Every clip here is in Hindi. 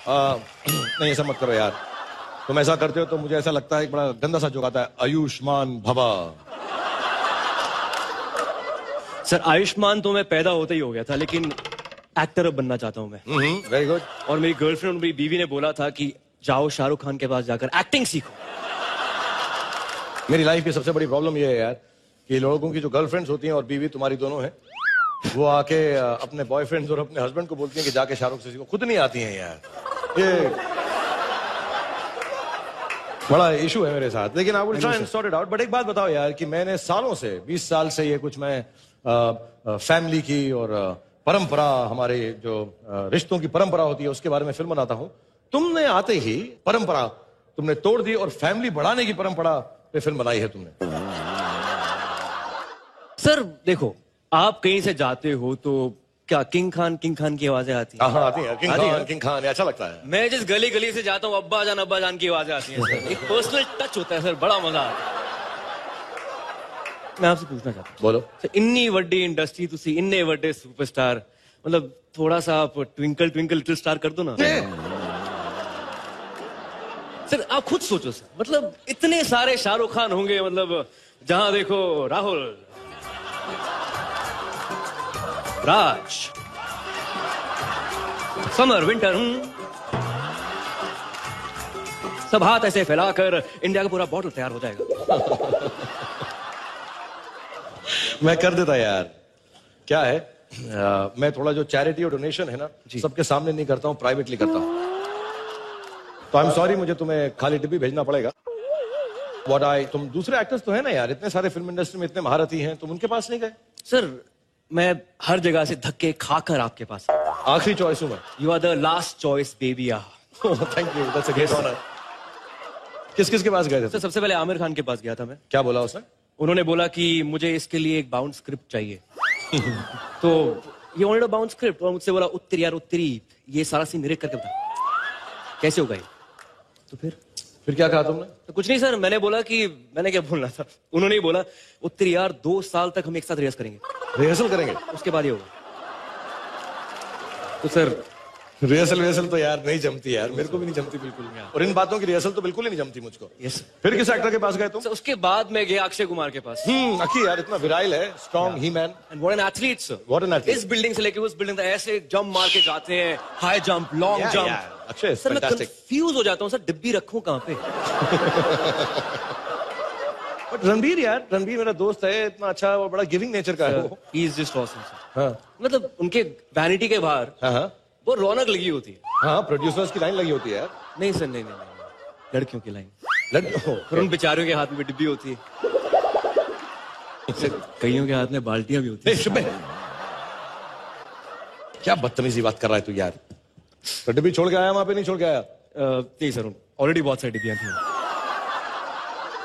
नहीं ऐसा मत करो यार, तुम ऐसा करते हो तो मुझे ऐसा लगता है बड़ा गंदा सा जोक आता है, आयुष्मान भवा। सर आयुष्मान तो मैं पैदा होते ही हो गया था, लेकिन एक्टर अब बनना चाहता हूं मैं। Very good. और मेरी गर्लफ्रेंड और मेरी बीवी ने बोला था कि जाओ शाहरुख खान के पास जाकर एक्टिंग सीखो। मेरी लाइफ की सबसे बड़ी प्रॉब्लम ये है यार कि लोगों की जो गर्लफ्रेंड्स होती हैं और बीवी तुम्हारी दोनों हैं, वो आके अपने बॉयफ्रेंड्स और अपने हस्बैंड को बोलती हैं कि जाके शाहरुख से सीखो, खुद नहीं आती हैं यार। ये बड़ा इशू है मेरे साथ, लेकिन I will try and sort it out. But एक बात बताओ यार कि मैंने सालों से 20 साल से ये कुछ मैं फैमिली की और परंपरा, हमारे जो रिश्तों की परंपरा होती है उसके बारे में फिल्म बनाता हूं। तुमने आते ही परंपरा तुमने तोड़ दी और फैमिली बढ़ाने की परंपरा पे फिल्म बनाई है तुमने। सर देखो, आप कहीं से जाते हो तो क्या किंग खान की आवाजें आती हैं? हाँ आती हैं, किंग खान अच्छा लगता है। मैं जिस गली गली से जाता हूँ अब्बा जान की आवाजें आती हैं सर। एक पर्सनल टच होता है सर, बड़ा मजा आता है। मैं आपसे पूछना चाहता हूँ, बोलो सर, इन्नी वड्डी इंडस्ट्री, तुसी इन्ने वड्डे सुपरस्टार, मतलब थोड़ा सा आप ट्विंकल ट्विंकल लिटिल स्टार कर दो ना। सर आप खुद सोचो सर, मतलब इतने सारे शाहरुख खान होंगे, मतलब जहां देखो राहुल, राज, समर, विंटर, सब हाथ ऐसे फैलाकर इंडिया का पूरा बॉटल तैयार हो जाएगा। मैं कर देता यार। क्या है मैं थोड़ा जो चैरिटी और डोनेशन है ना, सबके सामने नहीं करता हूं, प्राइवेटली करता हूं। तो आई एम सॉरी, मुझे तुम्हें खाली डिब्बी भेजना पड़ेगा। तुम दूसरे एक्टर्स तो है ना यार, इतने सारे फिल्म इंडस्ट्री में इतने महारथी हैं, तुम उनके पास नहीं गए? सर मैं हर जगह से धक्के खाकर आपके पास। आखिरी चॉइस हूं मैं। You are the last choice baby. Thank you, that's a great honour. किस किस के पास गए थे? सर सबसे पहले आमिर खान के पास गया था मैं। क्या बोला उसने? उन्होंने बोला कि मुझे इसके लिए एक बाउंड स्क्रिप्ट चाहिए। तो ये वांटेड अ बाउंड स्क्रिप्ट, और मुझसे बोला उत्तरी यार उत्तरी, ये सारा सीन डायरेक्ट करके बता कैसे होगा ये। तो फिर क्या कहा तुमने? तो कुछ नहीं सर, मैंने बोला कि मैंने क्या बोलना था, उन्होंने ही बोला उत्तरी यार 2 साल तक हम एक साथ रिहर्सल करेंगे। रिहर्सल करेंगे? उसके बाद ये होगा। तो सर रिहर्सल तो यार नहीं जमती यार, मेरे को भी नहीं जमती बिल्कुल। और इन बातों की रिहर्सल तो बिल्कुल ही नहीं जमती मुझको। यस। फिर किस एक्टर के पास गए तुम? सर उसके बाद मैं गया अक्षय कुमार के पास। अक्षय यार इतना विराइल है, strong he man and what an athlete sir. What an athlete. इस बिल्डिंग से लेके उस बिल्डिंग तक ऐसे जंप मार के जाते हैं, high jump, long jump. Akshay sir मैं कंफ्यूज हो जाता हूँ सर, डिब्बी रखूं कहाँ पे। बट रणबीर मेरा दोस्त है, इतना अच्छा और बड़ा गिविंग नेचर का है वो। He is just awesome sir. मतलब उनके वैनिटी के बाहर वो रौनक लगी होती है। हाँ, प्रोड्यूसर्स की लाइन लगी होती है यार। नहीं सर, नहीं, लड़कियों की लाइन। फिर उन बेचारियों के हाथ में डिब्बी होती है। कईयों के हाथ में बाल्टियां भी होती है। क्या बदतमीजी बात कर रहा है तू यार। तो डिब्बी छोड़ के आया वहां पे? नहीं छोड़ के आया? नहीं सर, ऑलरेडी बहुत सारी डिब्बियां थी।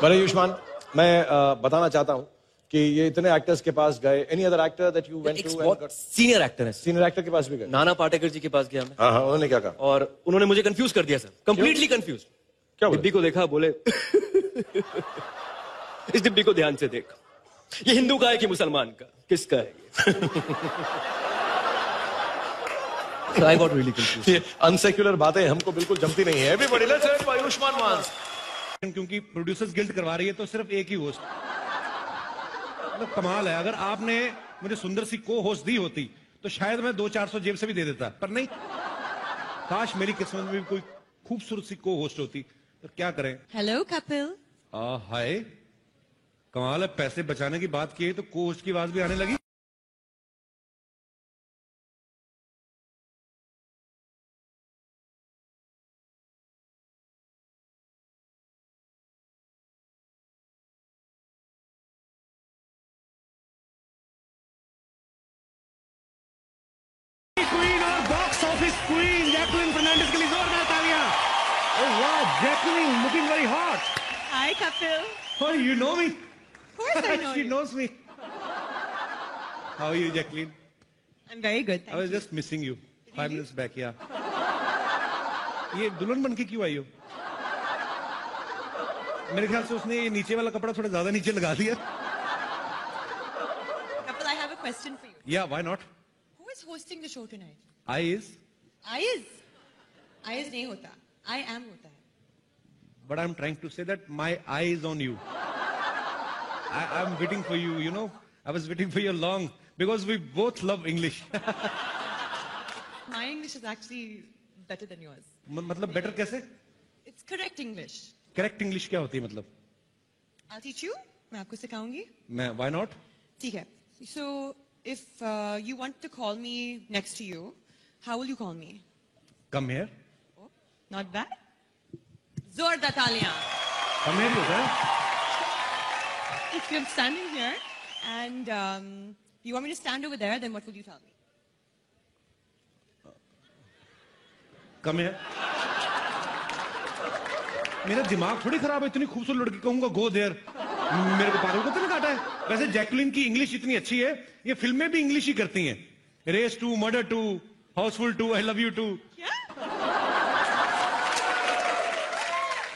बड़े आयुष्मान, मैं बताना चाहता हूँ कि ये इतने एक्टर्स के पास गए, any other actor that you went to? Senior actor है। सीनियर एक्टर के पास भी गए? नाना पाटेकर जी के पास गया मैं। हाँ, उन्होंने क्या कहा? और उन्होंने मुझे कंफ्यूज कर दिया सर, कंप्लीटली कंफ्यूज। क्या? डिब्बी को देखा, बोले इस डिब्बी को ध्यान से देख, ये हिंदू का है कि मुसलमान का, किसका है ये? I got really confused. ये अनसेक्युलर बातें हमको बिल्कुल जमती नहीं है। Everybody, let's have आयुष्मान मांस। क्योंकि प्रोड्यूसर्स गिल्ट करवा रही है तो सिर्फ एक ही होस्ट। मतलब कमाल है, अगर आपने मुझे सुंदर सी को होस्ट दी होती तो शायद मैं 200-400 जेब से भी दे देता, पर नहीं। काश मेरी किस्मत में भी कोई खूबसूरत सी को होस्ट होती, तो क्या करें। हेलो कपिल। हाय, कमाल है, पैसे बचाने की बात की तो को होस्ट की आवाज भी आने लगी। क्वीन और box office queen Jacqueline Fernandez के लिए जोरदार तालियां। Oh wow, Jacqueline, looking very hot. Hi, Kapil. Oh, you know me? Of course I know She you. knows me. How are you, Jacqueline? I'm very good, thank I was you. just missing you. 5 minutes back, yeah. ये दुल्हन बन के क्यों आई हो? मेरे ख्याल से उसने ये नीचे वाला कपड़ा थोड़ा ज्यादा नीचे लगा दिया। Kapil, I have a question for you. Yeah, why not? Who is hosting the show tonight? I is. I is. eyes नहीं होता, I am होता है. But I'm trying to say that my eye is on you. I'm waiting for you, you know. I was waiting for you long because we both love English. My English is actually better than yours. मतलब better कैसे? It's correct English. Correct English क्या होती है मतलब? I'll teach you. मैं आपको सिखाऊंगी. Why not? ठीक है. So if you want to call me next to you, how will you call me? Come here. Oh, not bad. जोरदार तालियां. Come here होता है? If you're standing here and you want me to stand over there, then what will you tell me? Come here. मेरा दिमाग थोड़ी खराब है, इतनी खूबसूरत लड़की कहूंगा गो देयर. मेरे को पागल को तो नहीं काटा है. वैसे जैकलिन की इंग्लिश इतनी अच्छी है, ये फिल्में भी इंग्लिश ही करती हैं. Race 2, Murder 2, Housefull 2, I love you 2. क्या?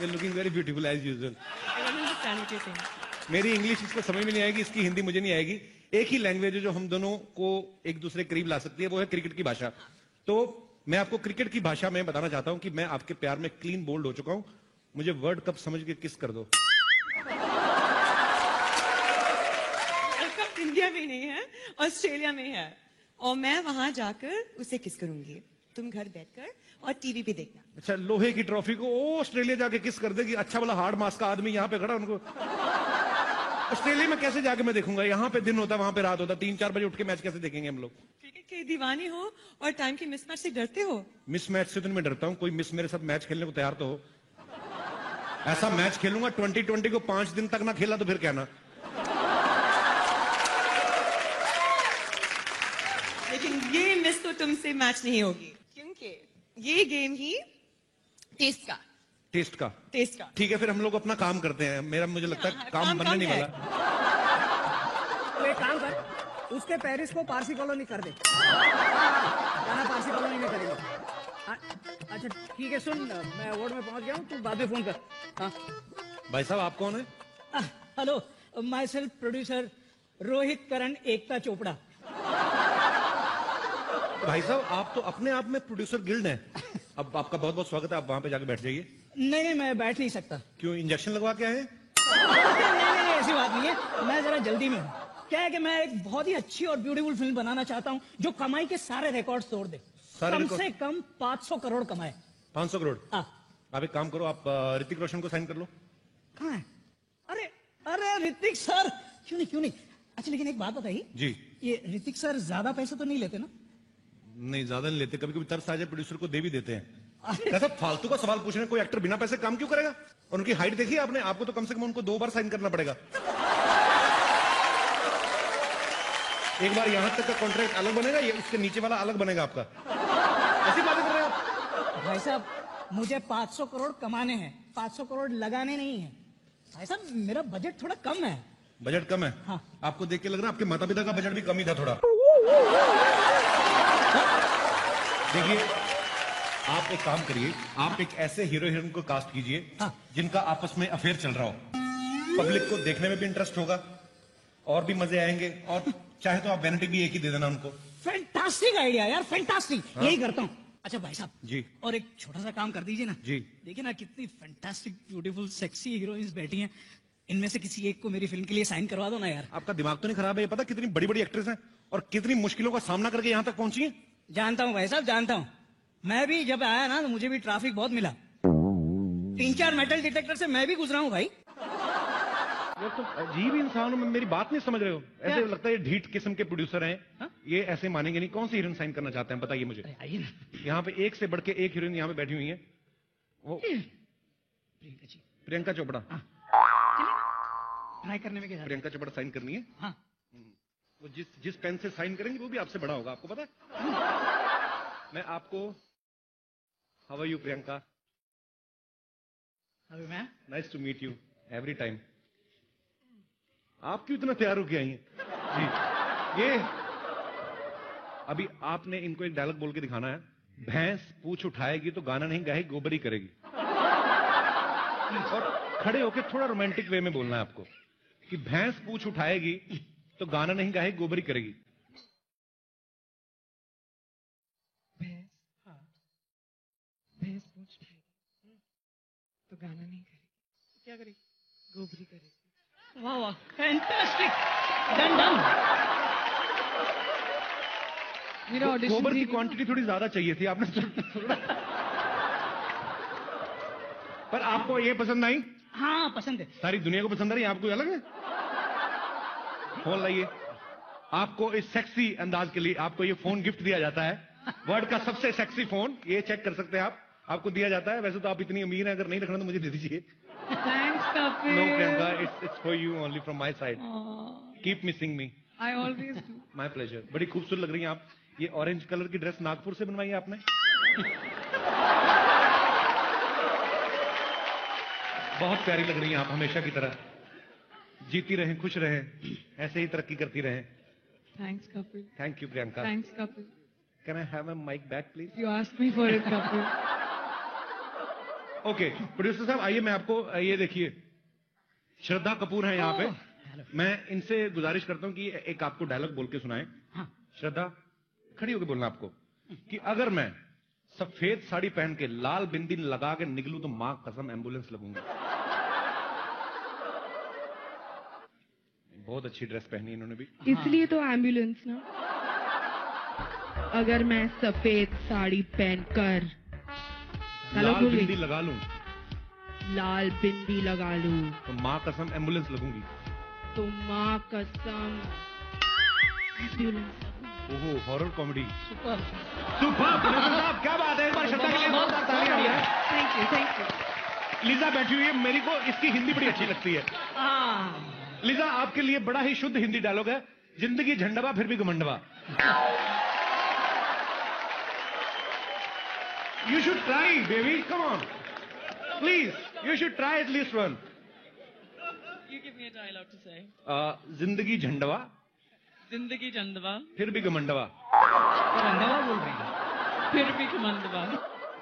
You're looking very beautiful as usual. I don't understand what you're saying. मेरी इंग्लिश इसको समझ में नहीं आएगी, इसकी हिंदी मुझे नहीं आएगी. एक ही लैंग्वेज है जो हम दोनों को एक दूसरे के करीब ला सकती है, वो है क्रिकेट की भाषा. तो मैं आपको क्रिकेट की भाषा में बताना चाहता हूं कि मैं आपके प्यार में क्लीन बोल्ड हो चुका हूं. मुझे वर्ल्ड कप समझ के किस कर दो. वर्ल्ड कप इंडिया में नहीं है, ऑस्ट्रेलिया में है, और मैं वहां जाकर उसे किस करूंगी. तुम घर बैठकर और टीवी पे देखना. अच्छा, लोहे की ट्रॉफी को ऑस्ट्रेलिया जाके किस कर देगी. अच्छा वाला हार्ड मास का आदमी यहाँ पे खड़ा, उनको ऑस्ट्रेलिया में कैसे जाके मैं देखूंगा. यहाँ पे दिन होता, वहां पे रात होता. 3-4 बजे उठ के मैच कैसे देखेंगे हम लोग. क्रिकेट के दीवाने हो और टाइम की मिसमैच से डरते हो. मिस मैच से तो मैं डरता हूँ. कोई मिस मेरे साथ मैच खेलने को तैयार तो हो. ऐसा मैच खेलूंगा 2020 को 5 दिन तक ना खेला तो फिर कहना. लेकिन ये मिस तो तुमसे मैच नहीं होगी, क्योंकि ये गेम ही टेस्ट का. टेस्ट का. टेस्ट का. ठीक है, फिर हम लोग अपना काम करते हैं. मेरा मुझे लगता है काम बनने नहीं वाला. तो एक काम कर, उसके पेरिस को पारसी कॉलोनी कर दे. जाना पारसी कॉलोनी में करेंगे. अच्छा ठीक है, सुन मैं वार्ड में पहुंच गया हूँ, तू बाद में फोन कर. हाँ भाई साहब, आप कौन है? Hello, myself producer Rohit Karan Ekta Chopra. भाई साहब, आप तो अपने आप में प्रोड्यूसर गिल्ड हैं. अब आपका बहुत बहुत स्वागत है. आप वहां पे जाके बैठ जाइए. नहीं, मैं बैठ नहीं सकता. क्यों, इंजेक्शन लगवा के आए हैं? नहीं, ऐसी बात नहीं है. मैं जरा जल्दी में हूँ. क्या है कि मैं एक बहुत ही अच्छी और ब्यूटीफुल फिल्म बनाना चाहता हूँ जो कमाई के सारे रिकॉर्ड्स तोड़ दे. कम से कम 500 करोड़ कमाए. 500 करोड़? हाँ. आप एक काम करो, आप ऋतिक रोशन को साइन कर लो. कहाँ है? अरे ऋतिक सर, क्यों नहीं. अच्छा, लेकिन एक बात बताइए जी. ये ऋतिक सर ज्यादा पैसे तो नहीं लेते ना? नहीं, ज्यादा नहीं लेते. कभी कभी तरस आ जाए प्रोड्यूसर को दे भी देते हैं. कैसा फालतू का सवाल पूछ रहे हैं. कोई एक्टर बिना पैसे काम क्यों करेगा. और उनकी हाइट देखिए आपने. आपको तो कम से कम उनको 2 बार साइन करना पड़ेगा. एक बार यहां तक का कॉन्ट्रैक्ट अलग बनेगा, ये उसके नीचे वाला अलग बनेगा आपका. ऐसी बातें कर रहे हैं आप. भाई साहब, मुझे 500 करोड़ कमाने हैं, 500 करोड़ लगाने नहीं है. भाई साहब, मेरा बजट थोड़ा कम है. बजट कम है? हाँ. आपको देख के लग रहा है आपके माता पिता का बजट भी कम ही था थोड़ा. देखिए, आप एक काम करिए. आप एक ऐसे हीरो हीरोइन को कास्ट कीजिए. हाँ. जिनका आपस में अफेयर चल रहा हो. पब्लिक को देखने में भी इंटरेस्ट होगा और भी मजे आएंगे. और चाहे तो आप वैनिटी भी एक ही दे देना उनको. फैंटास्टिक आइडिया यार, फैंटास्टिक. हाँ? यही करता हूँ. अच्छा भाई साहब जी, और एक छोटा सा काम कर दीजिए ना. जी. देखिए ना, कितनी फैंटास्टिक ब्यूटीफुल सेक्सी हीरोइंस बैठी हैं. इनमें से किसी एक को मेरी फिल्म के लिए साइन करवा दो ना यार. आपका दिमाग तो नहीं खराब है? ये पता कितनी बड़ी बड़ी एक्ट्रेस हैं और कितनी मुश्किलों का सामना करके यहाँ तक पहुंची हैं. जानता हूँ भाई साहब, जानता हूँ. मैं भी जब आया ना तो मुझे भी ट्रैफिक बहुत मिला. 3-4 मेटल डिटेक्टर से मैं भी गुजरा हूँ भाई. ये तो अजीब इंसान हो. मेरी बात नहीं समझ रहे हो. ऐसे क्या? लगता है ये ढीठ किस्म के प्रोड्यूसर हैं. हाँ? ये ऐसे मानेंगे नहीं. कौन सी हीरोइन साइन करना चाहते हैं बताइए मुझे. अरे आइए ना. यहाँ पे एक से बढ़ के एक हीरोइन यहाँ पे बैठी हुई है. वो प्रियंका जी. प्रियंका चोपड़ा. ट्राई करने में क्या जाता है? प्रियंका चोपड़ा साइन करनी है. हाँ. वो जिस पेन से साइन करेंगे वो भी आपसे बड़ा होगा. आपको पता है. मैं आपको, हाउ आर यू प्रियंका? अभी मैं nice to meet you every time. आप क्यों इतना तैयार होके आई हैं? जी, ये अभी आपने इनको एक डायलॉग बोल के दिखाना है. भैंस पूछ उठाएगी तो गाना नहीं गाएगी, गोबरी करेगी. और खड़े होके थोड़ा रोमांटिक वे में बोलना है आपको कि भैंस पूछ उठाएगी तो गाना नहीं गाएगी, गोबरी करेगी. भैंस, हाँ, भैंस सोच पाएगी तो गाना नहीं करेगी, क्या करेगी? गोबरी करेगी। वाह वाह, फैंटास्टिक, डन डन। मेरा ऑडिशन गोबर की क्वांटिटी थोड़ी ज्यादा चाहिए थी आपने पर आपको ये पसंद आई? हाँ पसंद है। सारी दुनिया को पसंद आ रही है, आपको अलग है? फोन लाइए। आपको इस सेक्सी अंदाज के लिए आपको ये फोन गिफ्ट दिया जाता है, वर्ल्ड का सबसे सेक्सी फोन, ये चेक कर सकते हैं आप, आपको दिया जाता है। वैसे तो आप इतनी अमीर हैं, अगर नहीं रखना तो मुझे दे दीजिए। Thanks Kapil. No Priyanka, it's for you only from my side. Keep missing me. I always do. My pleasure. बड़ी खूबसूरत लग रही हैं आप। ये ऑरेंज कलर की ड्रेस नागपुर से बनवाई है आपने? बहुत प्यारी लग रही हैं आप, हमेशा की तरह। जीती रहें, खुश रहें, ऐसे ही तरक्की करती रहें। Thanks Kapil. Thank you Priyanka. Thanks Kapil. Can I have a mic back please? You asked me for it Kapil. Okay producer साहब आइए, मैं आपको ये देखिए, श्रद्धा कपूर है यहाँ पे। मैं इनसे गुजारिश करता हूँ कि एक आपको डायलॉग बोल के सुनाएं। हाँ। श्रद्धा, खड़ी होकर बोलना आपको कि अगर मैं सफेद साड़ी पहन के लाल बिंदी लगा के निकलूं तो मां कसम एम्बुलेंस लगूंगी। बहुत अच्छी ड्रेस पहनी इन्होंने भी। इसलिए तो एम्बुलेंस ना। अगर मैं सफेद साड़ी पहनकर लाल बिंदी लगा लूं लाल बिंदी लगा लूं तो मां कसम एम्बुलेंस लगूंगी। तो माँ कसम एम्बुलेंस। ओहो, horror comedy. Super. Super producer साहब, क्या बात है। एक बार श्रद्धा के लिए बहुत तालियां हो जाए। Thank you, thank you. Lisa बैठी हुई है, मेरी को इसकी हिंदी बड़ी अच्छी लगती है। लीजा, आपके लिए बड़ा ही शुद्ध हिंदी डायलॉग है। जिंदगी झंडवा फिर भी घमंडवा। You should try, baby. Come on. Please, you should try at least one. You give me a dialogue to say. जिंदगी झंडवा जिंदगी चंदवा फिर भी घमंडवा। रंधावा बोल रही है। फिर भी कमंदवा।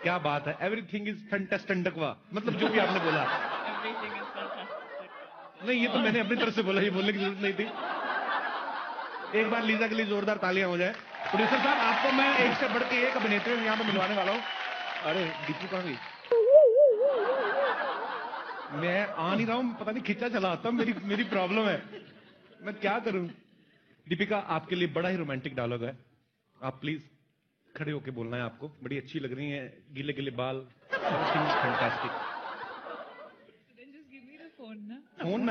क्या बात है। एवरीथिंग इज फैंटास्टिकवा, मतलब जो भी आपने बोला। Everything is fantastic. नहीं, ये तो मैंने अपनी तरफ से बोला, ये बोलने की जरूरत नहीं थी। एक बार लीजा के लिए जोरदार तालियां हो जाए। प्रोड्यूसर साहब, आपको मैं एक से बढ़ के एक अभिनेत्री यहाँ पे मिलवाने वाला हूँ। अरे दीपू कहाँ गई? मैं आ नहीं रहा हूँ, पता नहीं खिंचा चला आता, मेरी प्रॉब्लम है, मैं क्या करूं। दीपिका, आपके लिए बड़ा ही रोमांटिक डायलॉग है, आप प्लीज खड़े होके बोलना है आपको। बड़ी अच्छी लग रही हैं, गीले गीले बाल, fantastic. Then just give me the phone, na? Phone